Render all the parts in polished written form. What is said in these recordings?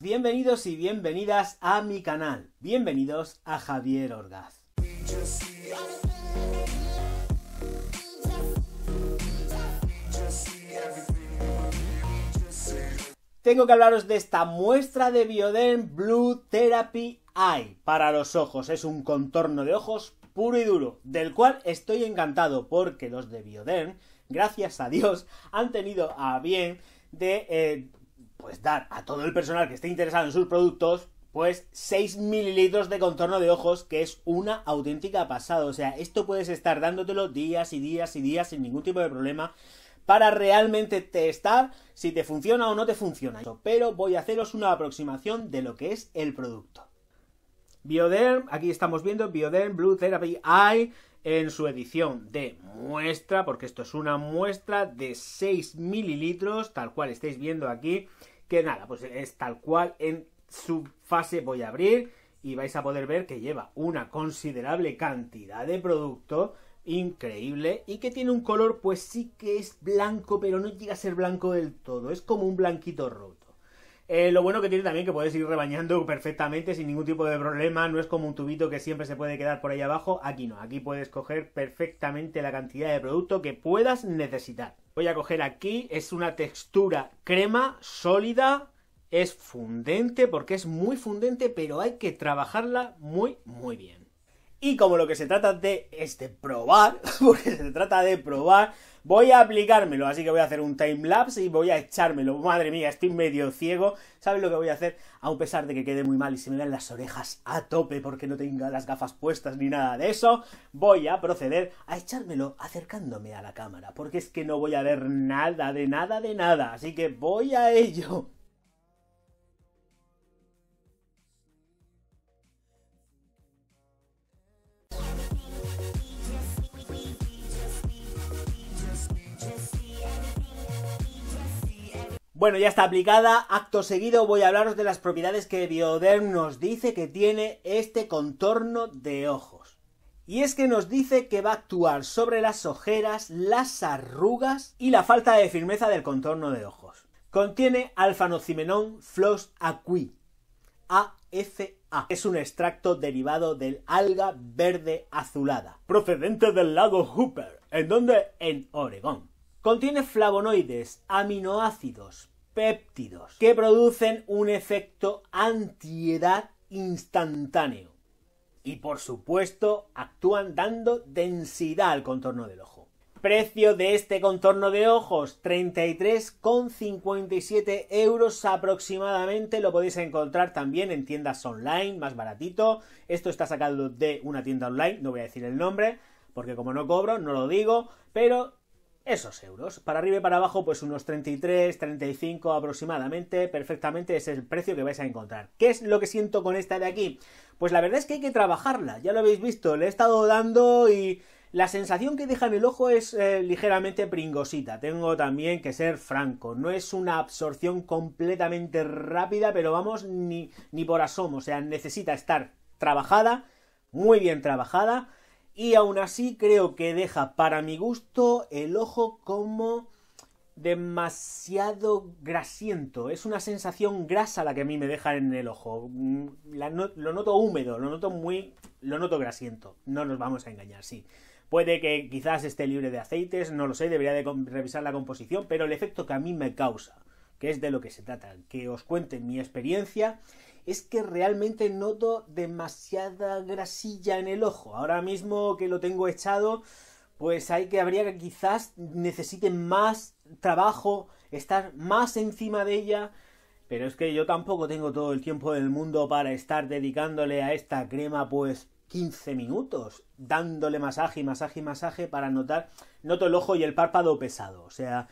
Bienvenidos y bienvenidas a mi canal. Bienvenidos a Javier Orgaz. Tengo que hablaros de esta muestra de Bioderm Blue Therapy Eye para los ojos. Es un contorno de ojos puro y duro, del cual estoy encantado porque los de Bioderm, gracias a Dios, han tenido a bien de dar a todo el personal que esté interesado en sus productos pues 6 mililitros de contorno de ojos, que es una auténtica pasada. O sea, esto puedes estar dándotelo días y días y días sin ningún tipo de problema para realmente testar si te funciona o no te funciona. Pero voy a haceros una aproximación de lo que es el producto. Bioderm, aquí estamos viendo Bioderm Blue Therapy Eye en su edición de muestra, porque esto es una muestra de 6 mililitros, tal cual estáis viendo aquí, que nada, pues es tal cual en su fase. Voy a abrir y vais a poder ver que lleva una considerable cantidad de producto, increíble, y que tiene un color pues sí que es blanco, pero no llega a ser blanco del todo, es como un blanquito roto. Lo bueno que tiene también que puedes ir rebañando perfectamente sin ningún tipo de problema, no es como un tubito que siempre se puede quedar por ahí abajo. Aquí no, aquí puedes coger perfectamente la cantidad de producto que puedas necesitar. Voy a coger aquí, es una textura crema sólida, es fundente porque es muy fundente, pero hay que trabajarla muy bien. Y como lo que se trata de es de probar, porque se trata de probar, voy a aplicármelo, así que voy a hacer un timelapse y voy a echármelo. Madre mía, estoy medio ciego. ¿Sabes lo que voy a hacer? A pesar de que quede muy mal y se me vean las orejas a tope porque no tenga las gafas puestas ni nada de eso, voy a proceder a echármelo acercándome a la cámara, porque es que no voy a ver nada de nada, así que voy a ello. Bueno, ya está aplicada. Acto seguido voy a hablaros de las propiedades que Bioderm nos dice que tiene este contorno de ojos. Y es que nos dice que va a actuar sobre las ojeras, las arrugas y la falta de firmeza del contorno de ojos. Contiene alfa-nocimenón floss aqui, AFA. Es un extracto derivado del alga verde azulada, procedente del lago Hooper. ¿En dónde? En Oregón. Contiene flavonoides, aminoácidos, péptidos, que producen un efecto antiedad instantáneo. Y por supuesto, actúan dando densidad al contorno del ojo. Precio de este contorno de ojos, 33,57 € aproximadamente. Lo podéis encontrar también en tiendas online, más baratito. Esto está sacado de una tienda online, no voy a decir el nombre, porque como no cobro, no lo digo, pero esos euros, para arriba y para abajo, pues unos 33, 35 aproximadamente, perfectamente es el precio que vais a encontrar. ¿Qué es lo que siento con esta de aquí? Pues la verdad es que hay que trabajarla, ya lo habéis visto, le he estado dando y la sensación que deja en el ojo es ligeramente pringosita. Tengo también que ser franco, no es una absorción completamente rápida, pero vamos, ni por asomo, o sea, necesita estar trabajada, muy bien trabajada. Y aún así creo que deja, para mi gusto, el ojo como demasiado grasiento. Es una sensación grasa la que a mí me deja en el ojo. Lo noto húmedo, lo noto grasiento. No nos vamos a engañar, sí. Puede que quizás esté libre de aceites, no lo sé, debería de revisar la composición, pero el efecto que a mí me causa, que es de lo que se trata, que os cuente mi experiencia, es que realmente noto demasiada grasilla en el ojo. Ahora mismo que lo tengo echado, pues habría que quizás necesite más trabajo, estar más encima de ella, pero es que yo tampoco tengo todo el tiempo del mundo para estar dedicándole a esta crema pues 15 minutos, dándole masaje para noto el ojo y el párpado pesado, o sea,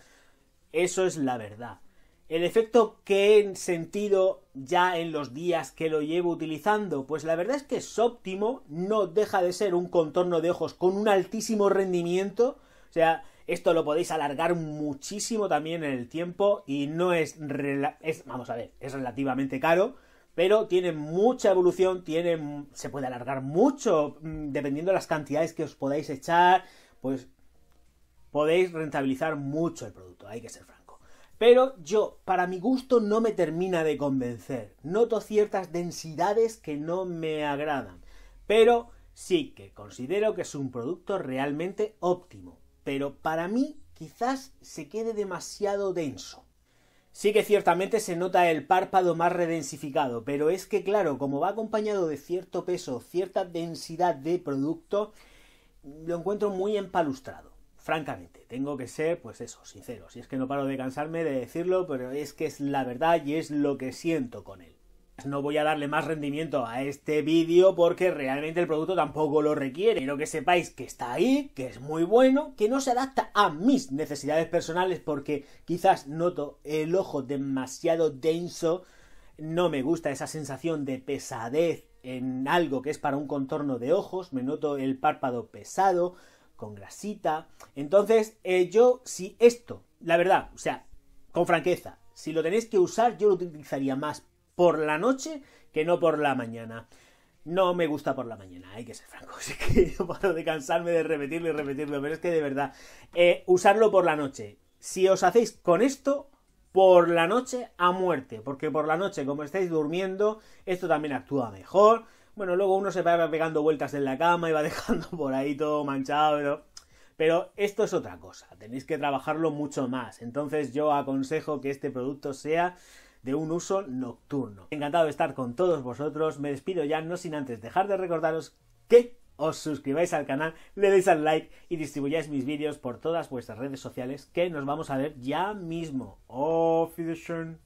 eso es la verdad. El efecto que he sentido ya en los días que lo llevo utilizando, pues la verdad es que es óptimo, no deja de ser un contorno de ojos con un altísimo rendimiento, o sea, esto lo podéis alargar muchísimo también en el tiempo y no es relativamente caro, pero tiene mucha evolución, se puede alargar mucho, dependiendo de las cantidades que os podáis echar, pues podéis rentabilizar mucho el producto, hay que ser franco. Pero para mi gusto, no me termina de convencer. Noto ciertas densidades que no me agradan. Pero sí que considero que es un producto realmente óptimo. Pero para mí, quizás se quede demasiado denso. Sí que ciertamente se nota el párpado más redensificado, pero es que claro, como va acompañado de cierto peso, cierta densidad de producto, lo encuentro muy empalustrado. Francamente, tengo que ser, pues eso, sincero. Si es que no paro de cansarme de decirlo, pero es que es la verdad y es lo que siento con él. No voy a darle más rendimiento a este vídeo porque realmente el producto tampoco lo requiere. Quiero que sepáis que está ahí, que es muy bueno, que no se adapta a mis necesidades personales porque quizás noto el ojo demasiado denso. No me gusta esa sensación de pesadez en algo que es para un contorno de ojos. Me noto el párpado pesado, con grasita. Entonces, si esto, la verdad, o sea, con franqueza, si lo tenéis que usar, yo lo utilizaría más por la noche que no por la mañana. No me gusta por la mañana, hay que ser franco. Así que no paro de cansarme de repetirlo y repetirlo, pero es que de verdad, usarlo por la noche. Si os hacéis con esto, por la noche a muerte, porque por la noche, como estáis durmiendo, esto también actúa mejor. Bueno, luego uno se va pegando vueltas en la cama y va dejando por ahí todo manchado, pero esto es otra cosa, tenéis que trabajarlo mucho más. Entonces yo aconsejo que este producto sea de un uso nocturno. Encantado de estar con todos vosotros, me despido ya, no sin antes dejar de recordaros que os suscribáis al canal, le deis al like y distribuyáis mis vídeos por todas vuestras redes sociales, que nos vamos a ver ya mismo. Auf Wiedersehen.